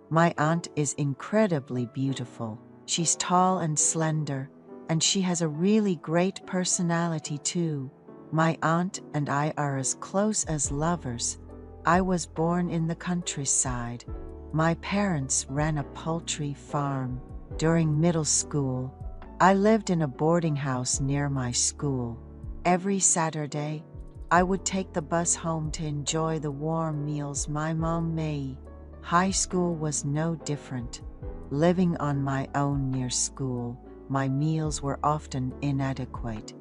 My aunt is incredibly beautiful. She's tall and slender, and she has a really great personality too. My aunt and I are as close as lovers. I was born in the countryside. My parents ran a poultry farm. During middle school, I lived in a boarding house near my school. Every Saturday, I would take the bus home to enjoy the warm meals my mom made. High school was no different. Living on my own near school, my meals were often inadequate,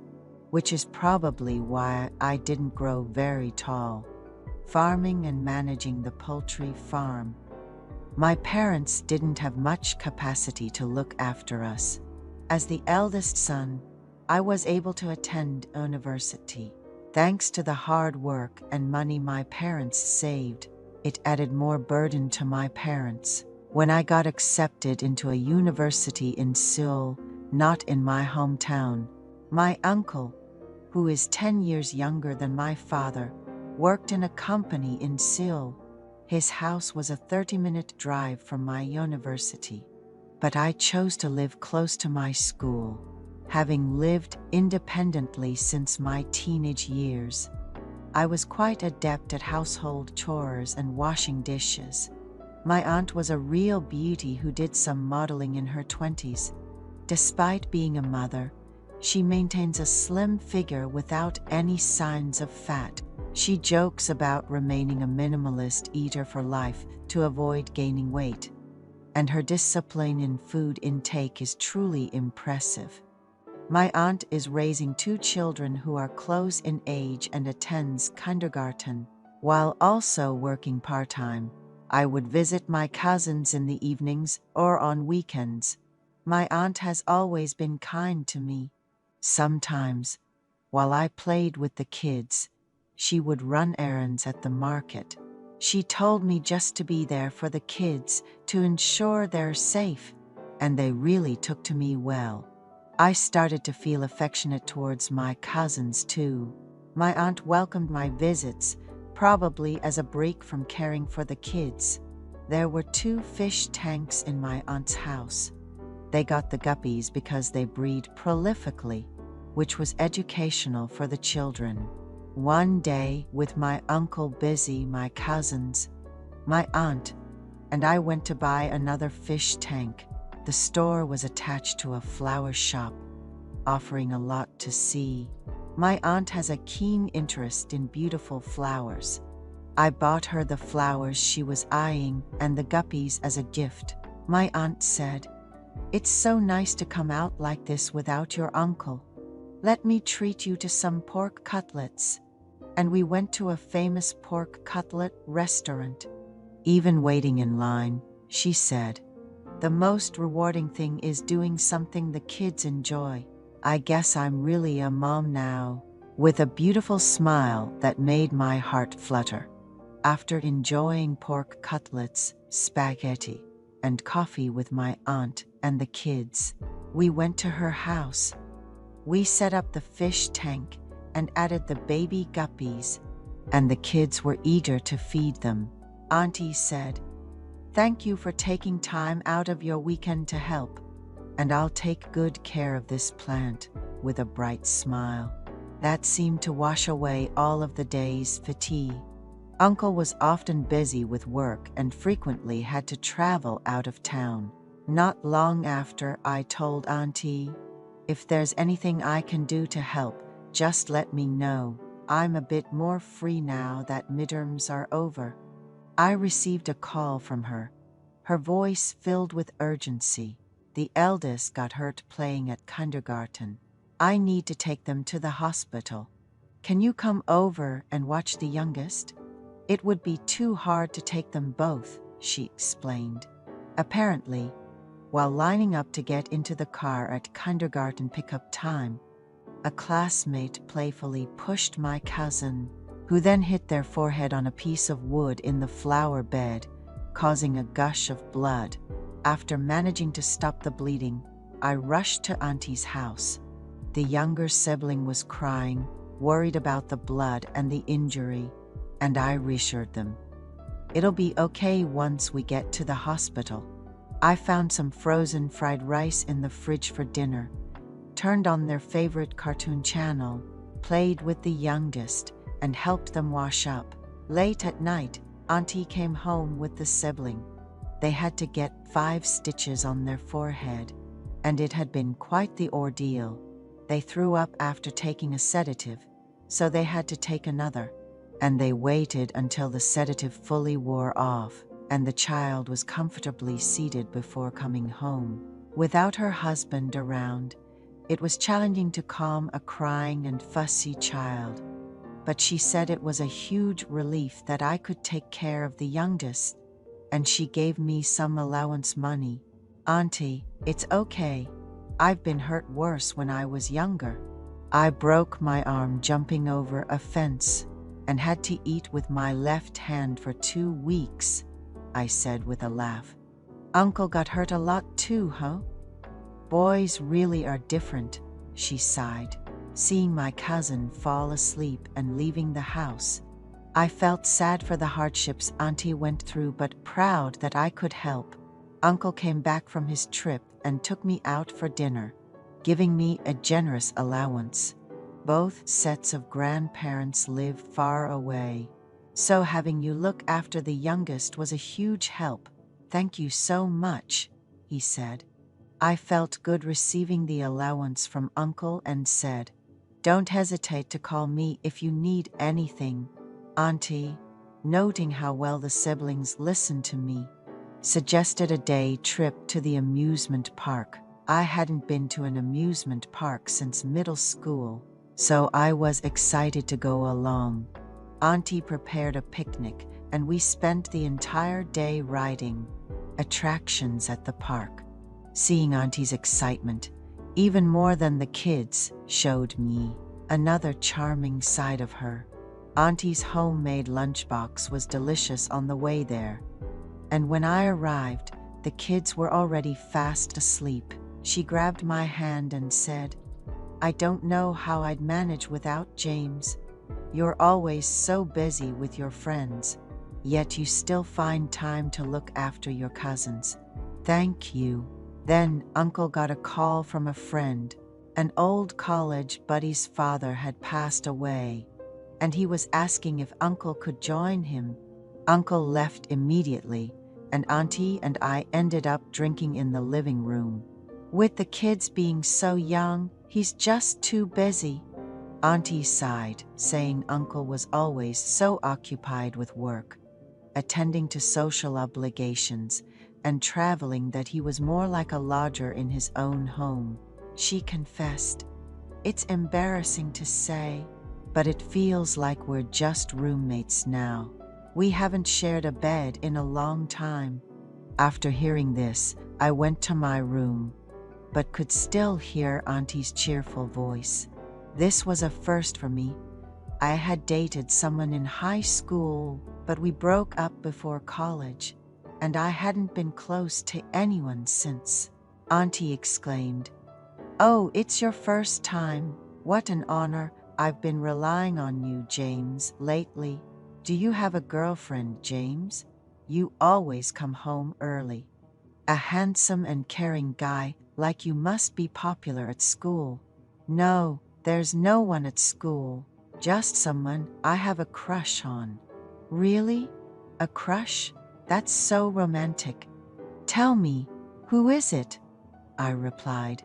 which is probably why I didn't grow very tall. Farming and managing the poultry farm. My parents didn't have much capacity to look after us. As the eldest son, I was able to attend university. Thanks to the hard work and money my parents saved, it added more burden to my parents. When I got accepted into a university in Seoul, not in my hometown, my uncle, who is 10 years younger than my father, worked in a company in Seoul. His house was a 30-minute drive from my university. But I chose to live close to my school, having lived independently since my teenage years. I was quite adept at household chores and washing dishes. My aunt was a real beauty who did some modeling in her 20s. Despite being a mother, she maintains a slim figure without any signs of fat. She jokes about remaining a minimalist eater for life to avoid gaining weight, and her discipline in food intake is truly impressive. My aunt is raising 2 children who are close in age and attends kindergarten, while also working part-time. I would visit my cousins in the evenings or on weekends. My aunt has always been kind to me. Sometimes, while I played with the kids, she would run errands at the market. She told me just to be there for the kids to ensure they're safe, and they really took to me well. I started to feel affectionate towards my cousins too. My aunt welcomed my visits, probably as a break from caring for the kids. There were 2 fish tanks in my aunt's house. They got the guppies because they breed prolifically, which was educational for the children. One day, with my uncle busy, my cousins, my aunt, and I went to buy another fish tank. The store was attached to a flower shop, offering a lot to see. My aunt has a keen interest in beautiful flowers. I bought her the flowers she was eyeing and the guppies as a gift. My aunt said, "It's so nice to come out like this without your uncle. Let me treat you to some pork cutlets." And we went to a famous pork cutlet restaurant. Even waiting in line, she said, "The most rewarding thing is doing something the kids enjoy. I guess I'm really a mom now," with a beautiful smile that made my heart flutter. After enjoying pork cutlets, spaghetti, and coffee with my aunt and the kids, we went to her house. We set up the fish tank and added the baby guppies, and the kids were eager to feed them. Auntie said, "Thank you for taking time out of your weekend to help, and I'll take good care of this plant," with a bright smile. That seemed to wash away all of the day's fatigue. Uncle was often busy with work and frequently had to travel out of town. Not long after, I told Auntie, "If there's anything I can do to help, just let me know. I'm a bit more free now that midterms are over." I received a call from her, her voice filled with urgency. "The eldest got hurt playing at kindergarten. I need to take them to the hospital. Can you come over and watch the youngest? It would be too hard to take them both," she explained. Apparently, while lining up to get into the car at kindergarten pickup time, a classmate playfully pushed my cousin, who then hit their forehead on a piece of wood in the flower bed, causing a gush of blood. After managing to stop the bleeding, I rushed to Auntie's house. The younger sibling was crying, worried about the blood and the injury, and I reassured them. It'll be okay once we get to the hospital. I found some frozen fried rice in the fridge for dinner, turned on their favorite cartoon channel, played with the youngest, and helped them wash up. Late at night, Auntie came home with the sibling. They had to get 5 stitches on their forehead, and it had been quite the ordeal. They threw up after taking a sedative, so they had to take another, and they waited until the sedative fully wore off and the child was comfortably seated before coming home. Without her husband around, it was challenging to calm a crying and fussy child, but she said it was a huge relief that I could take care of the youngest, and she gave me some allowance money. Auntie, it's okay. I've been hurt worse when I was younger. I broke my arm jumping over a fence and had to eat with my left hand for 2 weeks, I said with a laugh. Uncle got hurt a lot too, huh? Boys really are different, she sighed. Seeing my cousin fall asleep and leaving the house, I felt sad for the hardships Auntie went through, but proud that I could help. Uncle came back from his trip and took me out for dinner, giving me a generous allowance. Both sets of grandparents live far away, so having you look after the youngest was a huge help. Thank you so much, he said. I felt good receiving the allowance from Uncle and said, "Don't hesitate to call me if you need anything." Auntie, noting how well the siblings listened to me, suggested a day trip to the amusement park. I hadn't been to an amusement park since middle school, so I was excited to go along. Auntie prepared a picnic, and we spent the entire day riding attractions at the park. Seeing Auntie's excitement, even more than the kids, showed me another charming side of her. Auntie's homemade lunchbox was delicious on the way there, and when I arrived, the kids were already fast asleep. She grabbed my hand and said, "I don't know how I'd manage without James. You're always so busy with your friends, yet you still find time to look after your cousins. Thank you." Then Uncle got a call from a friend. An old college buddy's father had passed away, and he was asking if Uncle could join him. Uncle left immediately, and Auntie and I ended up drinking in the living room. With the kids being so young, he's just too busy. Auntie sighed, saying Uncle was always so occupied with work, attending to social obligations, and traveling that he was more like a lodger in his own home. She confessed, "It's embarrassing to say, but it feels like we're just roommates now. We haven't shared a bed in a long time." After hearing this, I went to my room, but could still hear Auntie's cheerful voice. This was a first for me. I had dated someone in high school, but we broke up before college, and I hadn't been close to anyone since. Auntie exclaimed, "Oh, it's your first time. What an honor. I've been relying on you, James, lately. Do you have a girlfriend, James? You always come home early. A handsome and caring guy like you must be popular at school." "No, there's no one at school. Just someone I have a crush on." "Really? A crush? That's so romantic. Tell me, who is it?" I replied.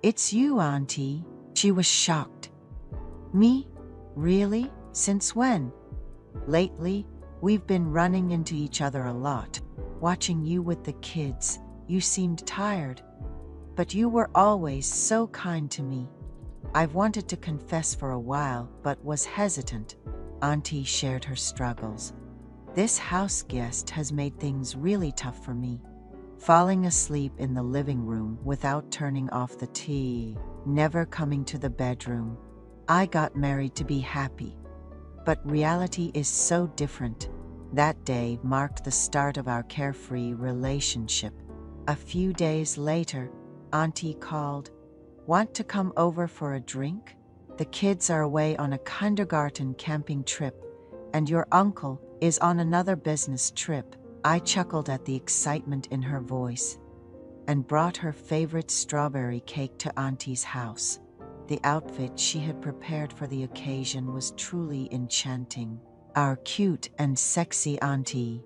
"It's you, Auntie." She was shocked. "Me? Really? Since when?" "Lately, we've been running into each other a lot. Watching you with the kids, you seemed tired. But you were always so kind to me. I've wanted to confess for a while, but was hesitant." Auntie shared her struggles. "This house guest has made things really tough for me. Falling asleep in the living room without turning off the TV, never coming to the bedroom. I got married to be happy, but reality is so different." That day marked the start of our carefree relationship. A few days later, Auntie called, "Want to come over for a drink? The kids are away on a kindergarten camping trip, and your uncle is on another business trip. I chuckled at the excitement in her voice and brought her favorite strawberry cake to Auntie's house. The outfit she had prepared for the occasion was truly enchanting. Our cute and sexy auntie.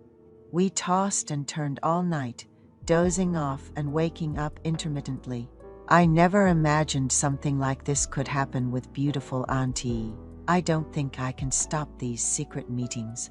We tossed and turned all night, dozing off and waking up intermittently. I never imagined something like this could happen with beautiful auntie. I don't think I can stop these secret meetings.